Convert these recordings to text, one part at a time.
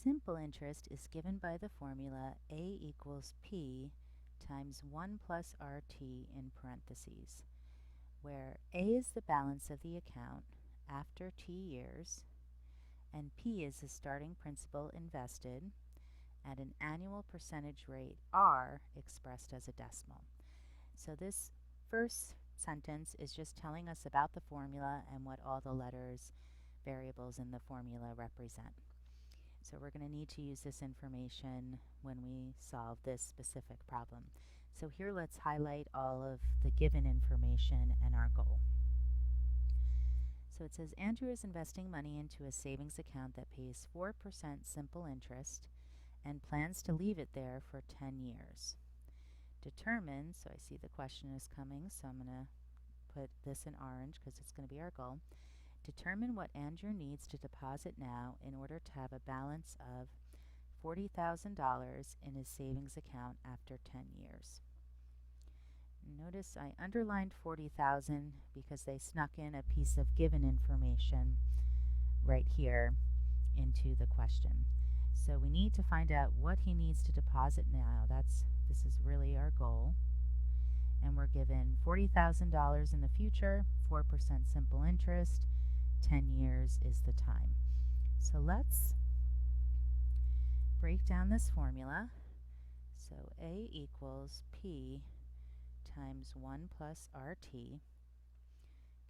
simple interest is given by the formula A equals P times 1 plus RT in parentheses, where A is the balance of the account after T years, and P is the starting principal invested at an annual percentage rate R expressed as a decimal. So this first sentence is just telling us about the formula and what all the letters, variables in the formula represent. So we're going to need to use this information when we solve this specific problem. So here let's highlight all of the given information and our goal. So it says Andrew is investing money into a savings account that pays 4% simple interest and plans to leave it there for 10 years. Determine, so I see the question is coming, so I'm going to put this in orange because it's going to be our goal. Determine what Andrew needs to deposit now in order to have a balance of $40,000 in his savings account after 10 years. Notice I underlined 40,000 because they snuck in a piece of given information right here into the question. So we need to find out what he needs to deposit now. This is really our goal. And we're given $40,000 in the future, 4% simple interest, 10 years is the time. So let's break down this formula. So A equals P times 1 plus RT.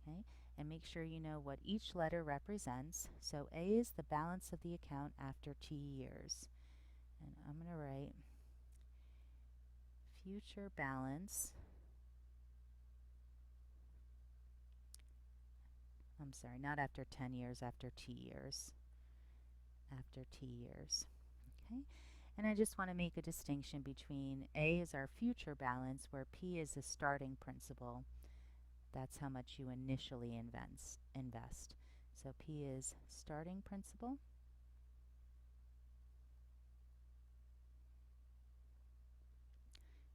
Okay, and make sure you know what each letter represents. So A is the balance of the account after T years. And I'm going to write future balance. I'm sorry, not after 10 years, after T years. After T years. Okay, and I just want to make a distinction between A is our future balance, where P is the starting principal. That's how much you initially invest. So P is starting principal.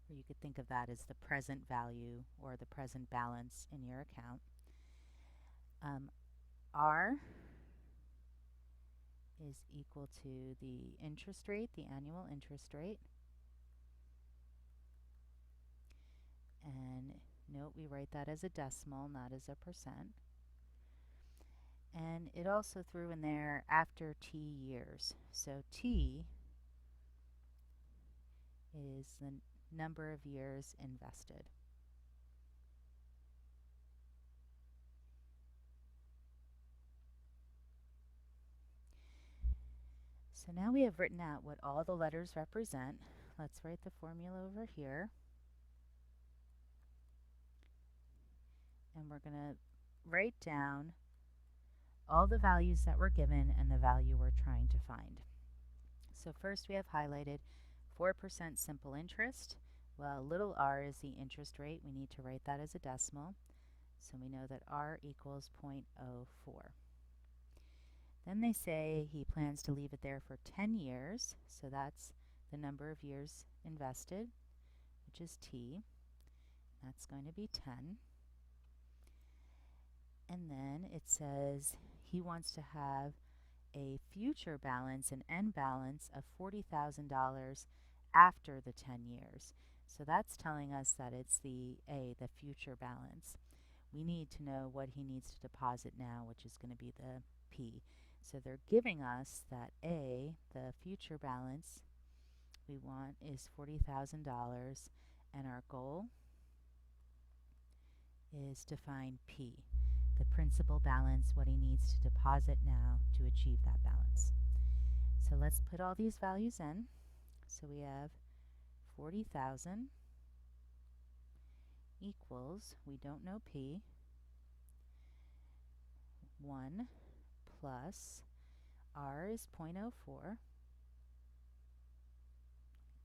Or you could think of that as the present value or the present balance in your account. R is equal to the interest rate, the annual interest rate. And note we write that as a decimal, not as a percent. And it also threw in there after T years. So T is the number of years invested. So now we have written out what all the letters represent. Let's write the formula over here. And we're going to write down all the values that were given and the value we're trying to find. So first we have highlighted 4% simple interest. Well, little r is the interest rate. We need to write that as a decimal. So we know that r equals 0.04. Then they say he plans to leave it there for 10 years. So that's the number of years invested, which is t. That's going to be 10. And then it says he wants to have a future balance, an end balance of $40,000 after the 10 years. So that's telling us that it's the A, the future balance. We need to know what he needs to deposit now, which is going to be the P. So they're giving us that A, the future balance we want is $40,000, and our goal is to find P, the principal balance, what he needs to deposit now to achieve that balance. So let's put all these values in. So we have 40,000 equals, we don't know P, 1 plus R is 0.04.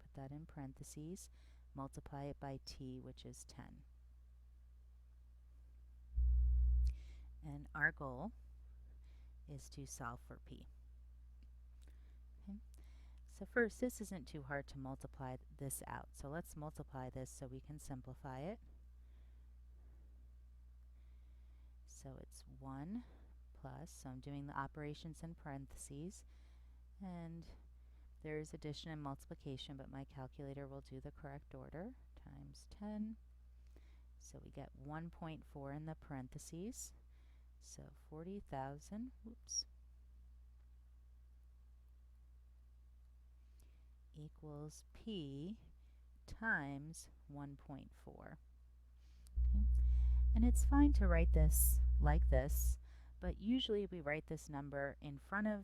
Put that in parentheses. Multiply it by T, which is 10. And our goal is to solve for P. Okay. So first, this isn't too hard to multiply this out. So let's multiply this so we can simplify it. So it's 1 plus, so I'm doing the operations in parentheses, and There's addition and multiplication, but my calculator will do the correct order. Times 10. So we get 1.4 in the parentheses. So 40,000, equals P times 1.4. Okay. And it's fine to write this like this, but usually we write this number in front of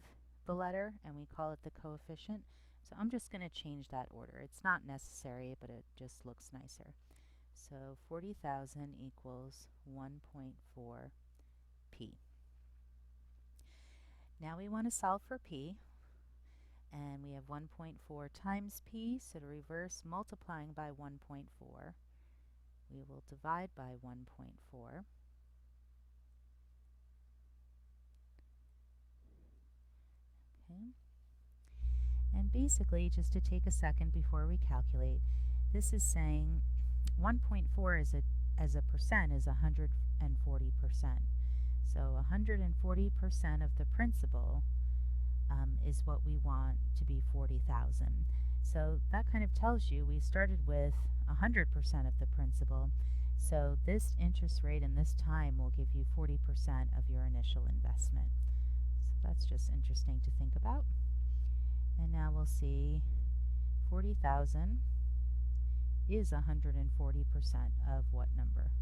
the letter and we call it the coefficient. So I'm just going to change that order. It's not necessary, but it just looks nicer. So 40,000 equals 1.4 P. Now we want to solve for P, and we have 1.4 times P, so to reverse multiplying by 1.4, we will divide by 1.4. Okay. And basically, just to take a second before we calculate, this is saying 1.4 as a percent is 140%. So 140% of the principal is what we want to be 40,000. So that kind of tells you we started with 100% of the principal. So this interest rate and this time will give you 40% of your initial investment. So that's just interesting to think about. And now we'll see 40,000 is 140% of what number?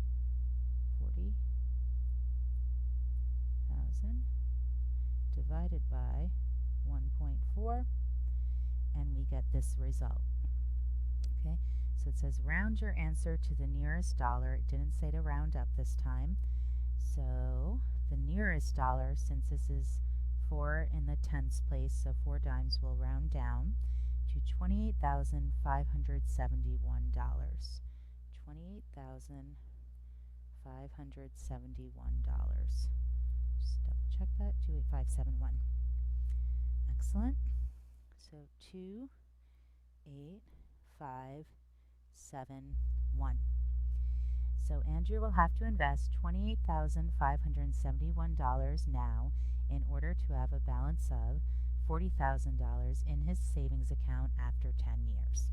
40,000 divided by 1.4, and we get this result. Okay, so it says round your answer to the nearest dollar. It didn't say to round up this time. So the nearest dollar, since this is 4 in the tens place, so 4 dimes, will round down to $28,571. $28,571. Just double check that, 28571. Excellent. So 28571. So Andrew will have to invest $28,571 now in order to have a balance of $40,000 in his savings account after 10 years.